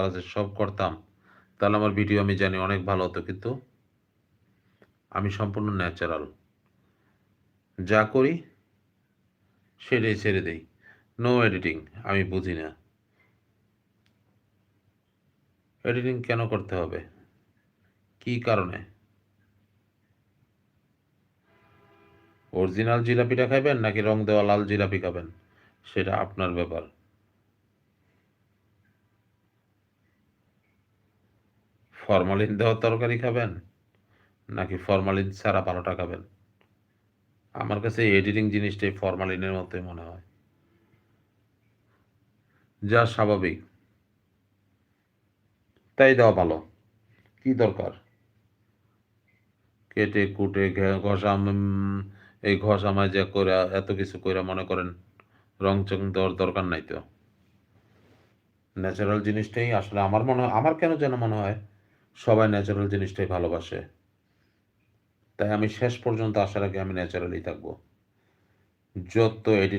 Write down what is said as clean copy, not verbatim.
আছে সব করতাম, তাহলে আমার ভিডিও আমি জানি অনেক ভালো হতো, কিন্তু আমি সম্পূর্ণ ন্যাচারাল। যা করি সেটাই ছেড়ে দেই। No editing. আমি বুঝি না এডিটিং কেন করতে হবে, কী কারণে? অরিজিনাল জিলাপিটা খাইবেন নাকি রং দেওয়া লাল জিলাপি খাবেন, সেটা আপনার ব্যাপার। ফরমালিন দেওয়া তরকারি খাবেন নাকি ফরমালিন ছাড়া পরোটা খাবেন? আমার কাছে এডিটিং জিনিসটাই ফরমালিনের মতোই মনে হয়, যা স্বাভাবিক তাই দেওয়া ভালো। কি দরকার কেটে কুটে ঘষা, এই ঘষা মাজা করে এত কিছু করে মনে করেন রং চং দেওয়ার দরকার নাই তো। ন্যাচারাল জিনিসটাই আসলে আমার মনে হয়, আমার কেন যেন মনে হয় সবাই ন্যাচারাল জিনিসটাই ভালোবাসে। তাই আমি শেষ পর্যন্ত আসার আগে আমি ন্যাচারালি থাকবো। যত এডিট